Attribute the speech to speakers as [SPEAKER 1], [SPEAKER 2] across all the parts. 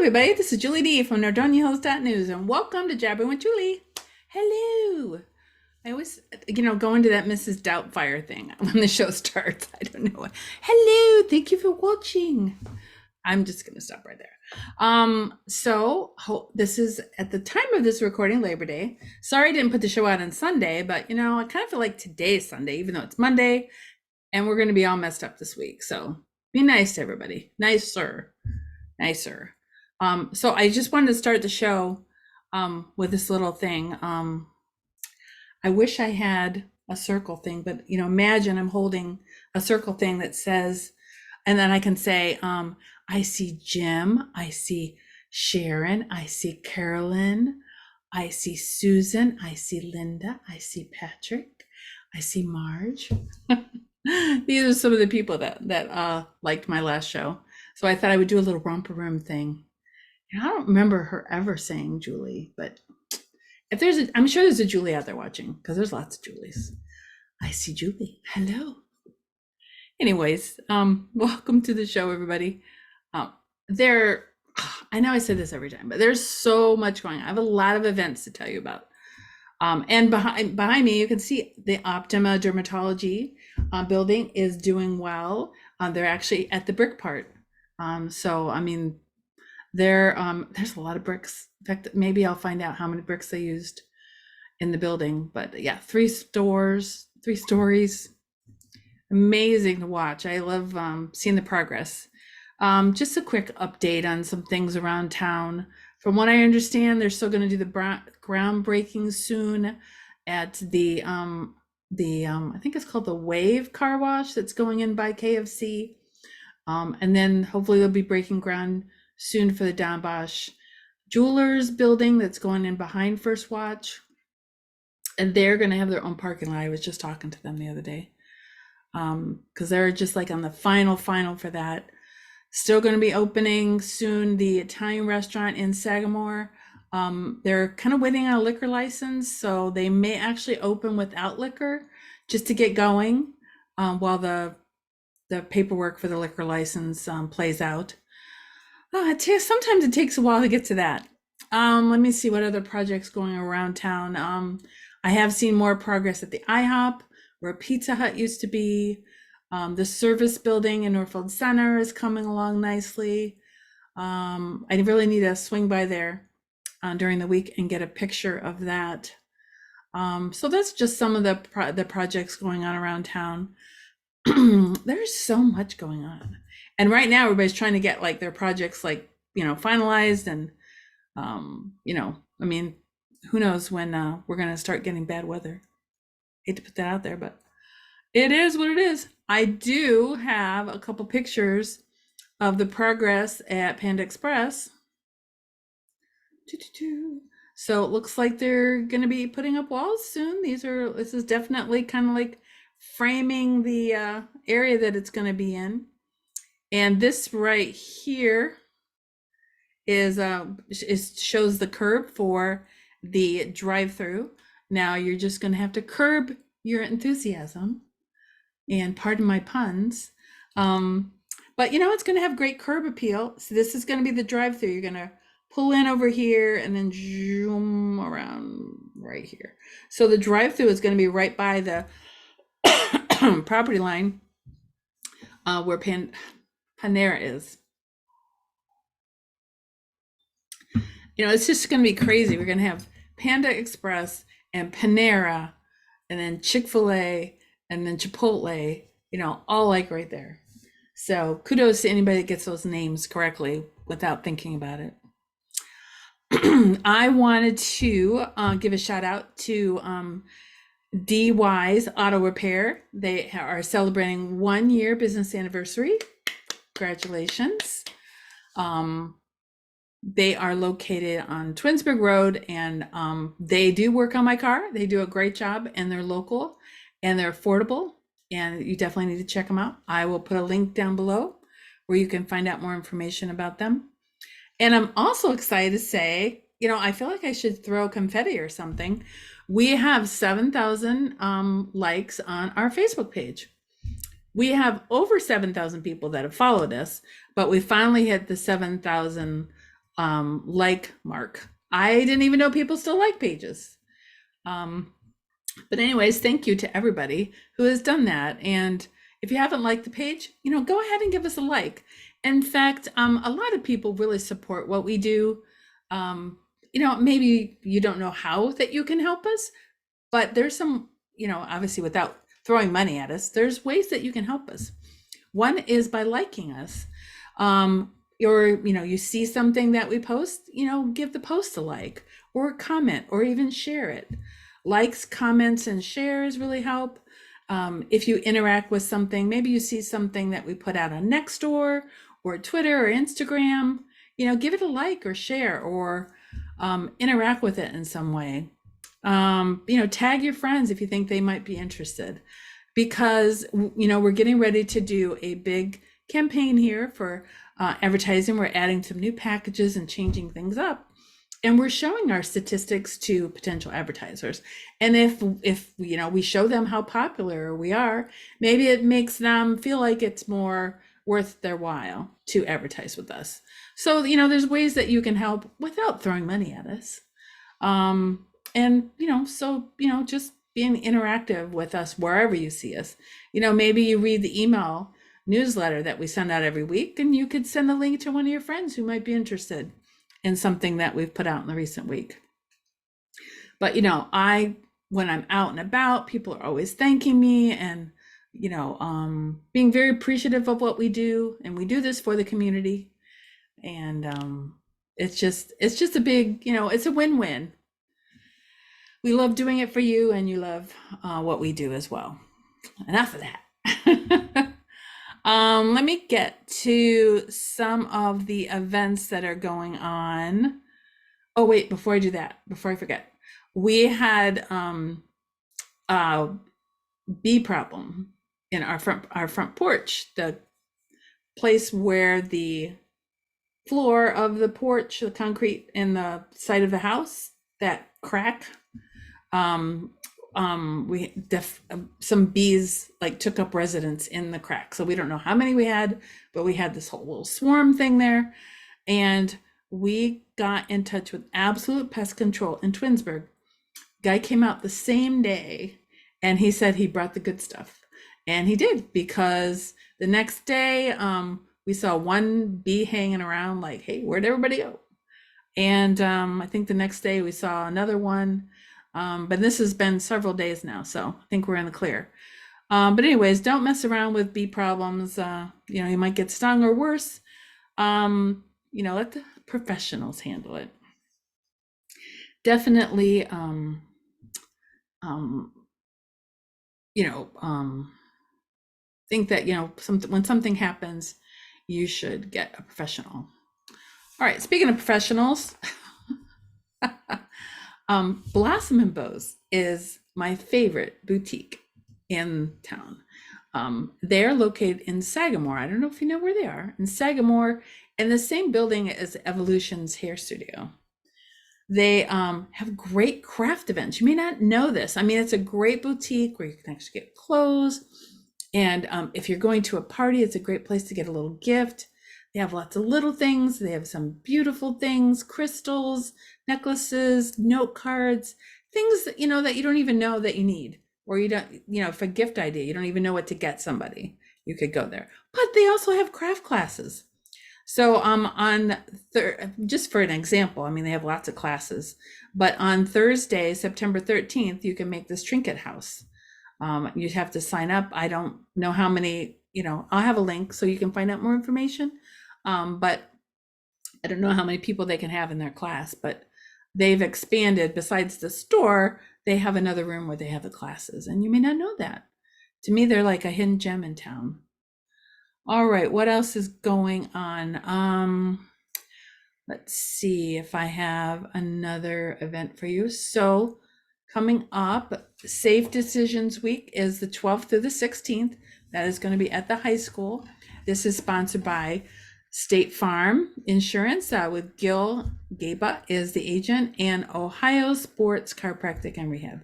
[SPEAKER 1] everybody, this is Julie D from NordoniaHills.news, and welcome to Jabbering with Julie. Hello. I always, go into that Mrs. Doubtfire thing when the show starts. I don't know. Hello, thank you for watching. I'm just going to stop right there. This is at the time of this recording, Labor Day. Sorry I didn't put the show out on Sunday, but I kind of feel like today's Sunday, even though it's Monday, and we're going to be all messed up this week. So be nice to everybody. Nicer. So I just wanted to start the show with this little thing. I wish I had a circle thing, but imagine I'm holding a circle thing that says, and then I can say, I see Jim, I see Sharon, I see Carolyn, I see Susan, I see Linda, I see Patrick, I see Marge. These are some of the people that liked my last show. So I thought I would do a little romper room thing. And I don't remember her ever saying Julie, but if I'm sure there's a Julie out there watching, because there's lots of Julies. I see Julie. Hello. Anyways, welcome to the show, everybody. I know I say this every time, but there's so much going on. I have a lot of events to tell you about. And behind me, you can see the Optima Dermatology building is doing well. They're actually at the brick part. There's a lot of bricks. In fact, maybe I'll find out how many bricks they used in the building. But yeah, 3 stories. Amazing to watch. I love seeing the progress. Just a quick update on some things around town. From what I understand, they're still going to do the groundbreaking soon at the I think it's called the Wave Car Wash that's going in by KFC. And then hopefully they'll be breaking ground soon for the Don Bosch Jewelers building that's going in behind First Watch. And they're going to have their own parking lot. I was just talking to them the other day. Because they're just like on the final for that. Still going to be opening soon the Italian restaurant in Sagamore. They're kind of waiting on a liquor license, so they may actually open without liquor just to get going while the paperwork for the liquor license plays out. Sometimes it takes a while to get to that. Let me see what other projects going around town. I have seen more progress at the IHOP, where Pizza Hut used to be. The service building in Northfield Center is coming along nicely. I really need to swing by there during the week and get a picture of that. So that's just some of the projects going on around town. There's so much going on, and right now everybody's trying to get like their projects finalized, and who knows when we're gonna start getting bad weather. Hate to put that out there, but it is what it is. I do have a couple pictures of the progress at Panda Express. So it looks like they're going to be putting up walls soon. This is definitely kind of like framing the area that it's going to be in. And this right here shows the curb for the drive-through. Now you're just going to have to curb your enthusiasm, and pardon my puns, but it's going to have great curb appeal. So this is going to be the drive-through. You're going to pull in over here and then zoom around right here. So the drive-through is going to be right by the property line where Panera is. It's just going to be crazy. We're going to have Panda Express and Panera, and then Chick-fil-A, and then Chipotle, all like right there. So kudos to anybody that gets those names correctly without thinking about it. I wanted to give a shout out to DY's Auto Repair. They are celebrating 1 year business anniversary. Congratulations. They are located on Twinsburg Road, and they do work on my car. They do a great job, and they're local. And they're affordable, and you definitely need to check them out. I will put a link down below where you can find out more information about them. And I'm also excited to say, I feel like I should throw confetti or something. We have 7,000 likes on our Facebook page. We have over 7,000 people that have followed us, but we finally hit the 7,000 like Mark. I didn't even know people still like pages. Um, but anyways, thank you to everybody who has done that. And if you haven't liked the page, go ahead and give us a like. In fact, a lot of people really support what we do. Maybe you don't know how that you can help us, but there's some, obviously without throwing money at us, there's ways that you can help us. One is by liking us. Or, you see something that we post, give the post a like or comment or even share it. Likes, comments, and shares really help. If you interact with something, maybe you see something that we put out on Nextdoor or Twitter or Instagram, give it a like or share or interact with it in some way. Tag your friends if you think they might be interested, because, we're getting ready to do a big campaign here for advertising. We're adding some new packages and changing things up. And we're showing our statistics to potential advertisers. And if we show them how popular we are, maybe it makes them feel like it's more worth their while to advertise with us. So, there's ways that you can help without throwing money at us. Just being interactive with us wherever you see us. Maybe you read the email newsletter that we send out every week, and you could send a link to one of your friends who might be interested in something that we've put out in the recent week. But, when I'm out and about, people are always thanking me and, being very appreciative of what we do. And we do this for the community. And it's just a big, it's a win-win. We love doing it for you, and you love what we do as well. Enough of that. Let me get to some of the events that are going on. Oh, wait, before I do that, before I forget, we had a bee problem in our front porch, the place where the floor of the porch, the concrete in the side of the house, that crack. Some bees took up residence in the crack. So we don't know how many we had, but we had this whole little swarm thing there. And we got in touch with Absolute Pest Control in Twinsburg. Guy came out the same day and he said he brought the good stuff. And he did, because the next day we saw one bee hanging around like, hey, where'd everybody go? And I think the next day we saw another one. But this has been several days now, so I think we're in the clear. But anyways, don't mess around with bee problems. You might get stung or worse. Let the professionals handle it. Definitely, think that, when something happens, you should get a professional. All right, speaking of professionals, Blossom and Bose is my favorite boutique in town. They're located in Sagamore. I don't know if you know where they are. In Sagamore, in the same building as Evolution's hair studio. They have great craft events. You may not know this. I mean, it's a great boutique where you can actually get clothes. And if you're going to a party, it's a great place to get a little gift. They have lots of little things. They have some beautiful things, crystals, necklaces, note cards, things that, that you don't even know that you need, or you don't, for a gift idea, you don't even know what to get somebody. You could go there. But they also have craft classes. So just for an example, I mean, they have lots of classes, but on Thursday, September 13th, you can make this trinket house. You have to sign up. I don't know how many, I'll have a link so you can find out more information. But I don't know how many people they can have in their class, but they've expanded. Besides the store, they have another room where they have the classes, and you may not know that. To me, they're like a hidden gem in town. All right, what else is going on? Let's see if I have another event for you. So coming up, Safe Decisions Week is the 12th through the 16th. That is going to be at the high school. This is sponsored by State Farm Insurance, with Gil Gaba is the agent, and Ohio Sports Chiropractic and Rehab.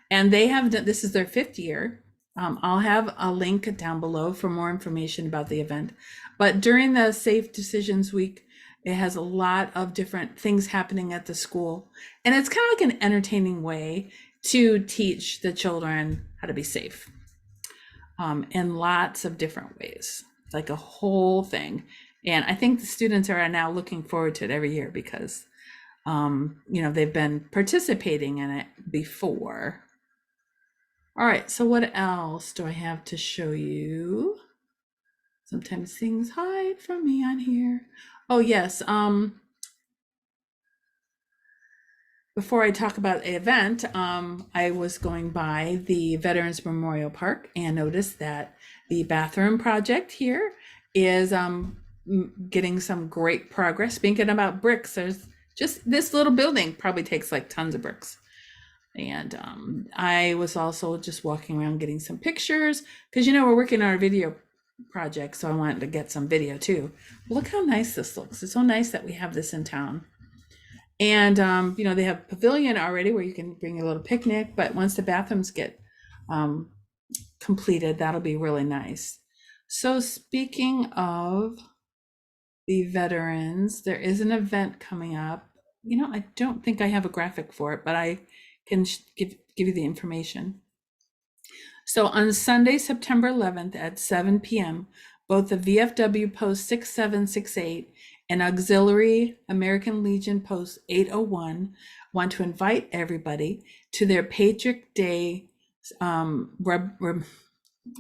[SPEAKER 1] And they have, this is their 5th year. I'll have a link down below for more information about the event. But during the Safe Decisions Week, It has a lot of different things happening at the school. And it's kind of like an entertaining way to teach the children how to be safe in lots of different ways. It's like a whole thing. And I think the students are now looking forward to it every year because, they've been participating in it before. All right, so what else do I have to show you? Sometimes things hide from me on here. Oh, yes. Before I talk about the event, I was going by the Veterans Memorial Park and noticed that the bathroom project here is getting some great progress. Speaking about bricks, there's just this little building probably takes like tons of bricks. And I was also just walking around getting some pictures because, we're working on our video project, so I wanted to get some video too. Look how nice this looks. It's so nice that we have this in town. And, they have a pavilion already where you can bring a little picnic, but once the bathrooms get completed, that'll be really nice. So speaking of the veterans, there is an event coming up. I don't think I have a graphic for it, but I can give you the information. So on Sunday, September 11th at 7 p.m., both the VFW Post 6768 and Auxiliary American Legion Post 801 want to invite everybody to their Patriot Day, I'm going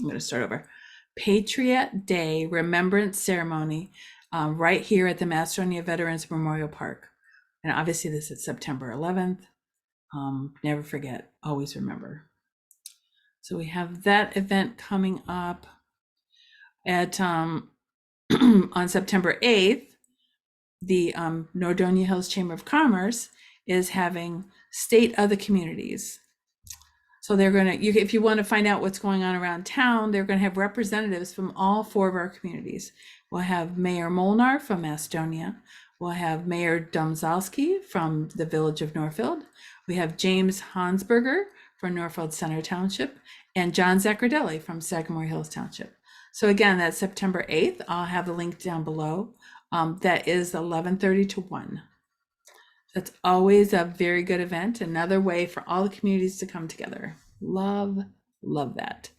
[SPEAKER 1] to start over, Patriot Day Remembrance Ceremony right here at the Macedonia Veterans Memorial Park. And obviously this is September 11th. Never forget, always remember. So we have that event coming up at on September 8th. The Nordonia Hills Chamber of Commerce is having State of the Communities. So they're going to, if you want to find out what's going on around town, they're going to have representatives from all 4 of our communities. We'll have Mayor Molnar from Macedonia. We'll have Mayor Domzalski from the village of Northfield. We have James Hansberger from Northfield Center Township and John Zaccardelli from Sagamore Hills Township. So again, that's September 8th. I'll have the link down below. That is 11:30 to 1. That's always a very good event. Another way for all the communities to come together. Love that.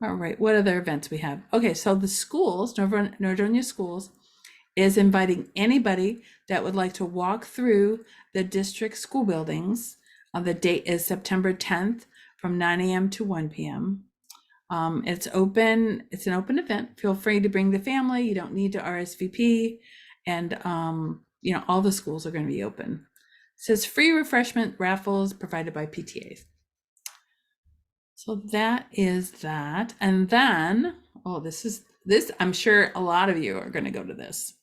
[SPEAKER 1] All right, what other events we have? Okay, so the schools, Nordonia Schools, is inviting anybody that would like to walk through the district school buildings. The date is September 10th from 9 a.m. to 1 p.m. It's open. It's an open event. Feel free to bring the family. You don't need to RSVP. And, all the schools are going to be open. It says free refreshment raffles provided by PTAs. So that is that. And then, this, I'm sure a lot of you are going to go to this.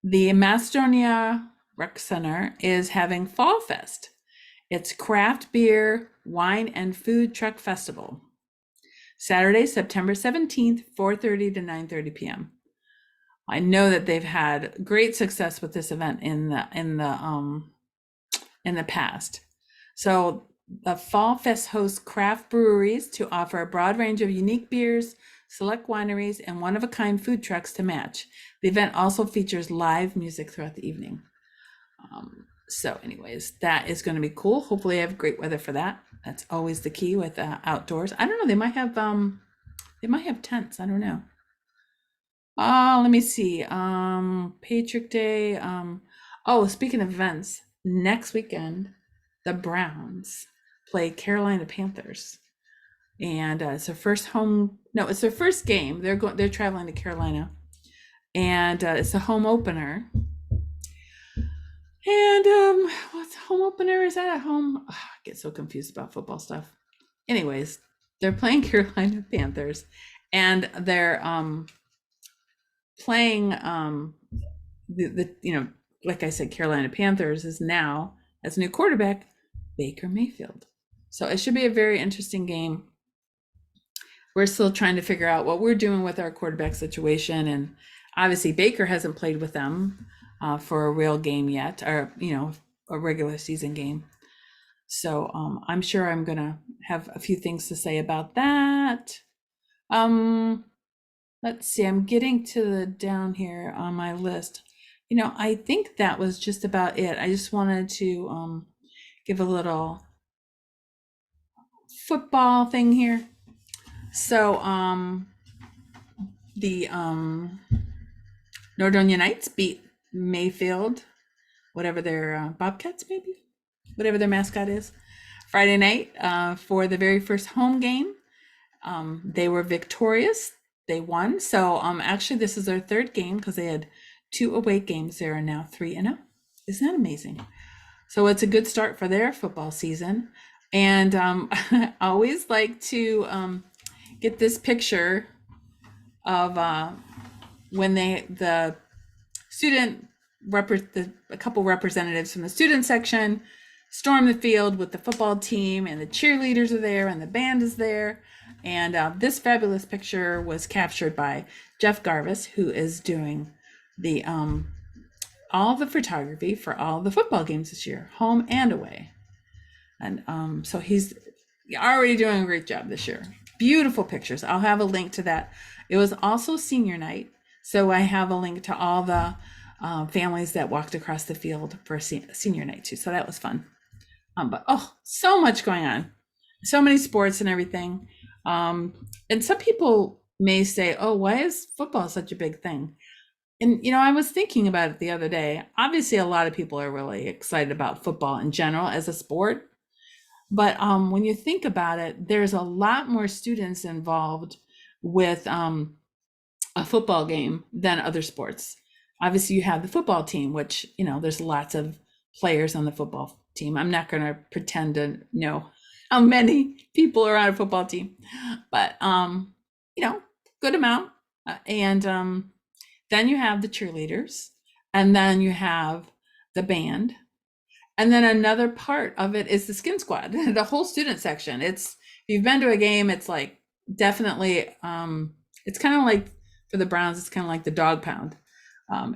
[SPEAKER 1] The Macedonia Rec Center is having Fall Fest. It's craft beer, wine, and food truck festival. Saturday, September 17th, 4:30 to 9:30 p.m. I know that they've had great success with this event in the past. So the Fall Fest hosts craft breweries to offer a broad range of unique beers, select wineries, and one-of-a-kind food trucks to match. The event also features live music throughout the evening. So anyways, that is going to be cool. Hopefully I have great weather for that. That's always the key with outdoors. I don't know, they might have tents. I don't know. Let me see. Patriot Day. Speaking of events, next weekend, the Browns play Carolina Panthers. And it's their first it's their first game. They're traveling to Carolina. And it's the home opener. And what's home opener? Is that at home? I get so confused about football stuff. Anyways, they're playing Carolina Panthers, and they're playing like I said, Carolina Panthers is now as a new quarterback Baker Mayfield. So it should be a very interesting game. We're still trying to figure out what we're doing with our quarterback situation, and obviously Baker hasn't played with them for a real game yet, or a regular season game. So I'm sure I'm gonna have a few things to say about that. Let's see, I'm getting to the down here on my list. I think that was just about it. I just wanted to give a little football thing here. So the Northern Knights beat Mayfield, whatever their Bobcats, maybe, whatever their mascot is, Friday night for the very first home game. They were victorious. They won. So actually, this is their third game because they had 2 away games. They are now 3-0. Isn't that amazing? So it's a good start for their football season. And I always like to get this picture of when the student a couple representatives from the student section storm the field with the football team, and the cheerleaders are there and the band is there. And this fabulous picture was captured by Jeff Garvis, who is doing the all the photography for all the football games this year, home and away. And so he's already doing a great job this year. Beautiful pictures. I'll have a link to that. It was also senior night, so I have a link to all the families that walked across the field for senior night too. So that was fun. But so much going on, so many sports and everything. And some people may say, "Oh, why is football such a big thing?" And I was thinking about it the other day. Obviously, a lot of people are really excited about football in general as a sport. But when you think about it, there's a lot more students involved with a football game than other sports. Obviously, you have the football team, which, there's lots of players on the football team. I'm not going to pretend to know how many people are on a football team, but, good amount. And then you have the cheerleaders, and then you have the band. And then another part of it is the skin squad, the whole student section. If you've been to a game, it's like definitely, it's kind of like for the Browns, it's kind of like the dog pound.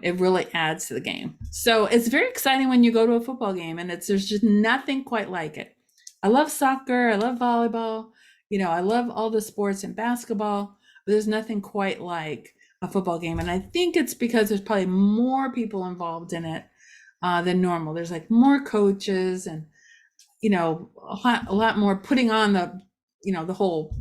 [SPEAKER 1] It really adds to the game. So it's very exciting when you go to a football game, and there's just nothing quite like it. I love soccer. I love volleyball. I love all the sports and basketball, but there's nothing quite like a football game. And I think it's because there's probably more people involved in it than normal. There's like more coaches and, a lot more putting on the whole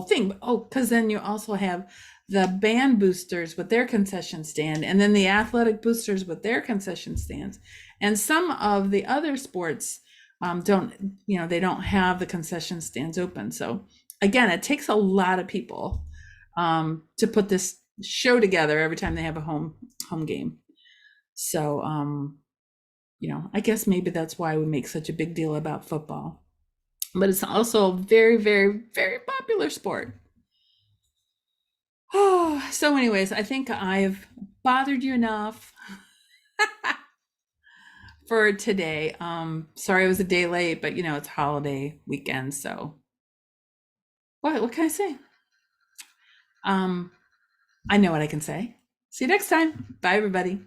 [SPEAKER 1] thing. Because then you also have the band boosters with their concession stand, and then the athletic boosters with their concession stands. And some of the other sports they don't have the concession stands open. So again, it takes a lot of people to put this show together every time they have a home game. So I guess maybe that's why we make such a big deal about football. But it's also a very, very, very popular sport. So anyways, I think I've bothered you enough for today. Sorry I was a day late, but it's holiday weekend, so what can I say? I know what I can say. See you next time. Bye, everybody.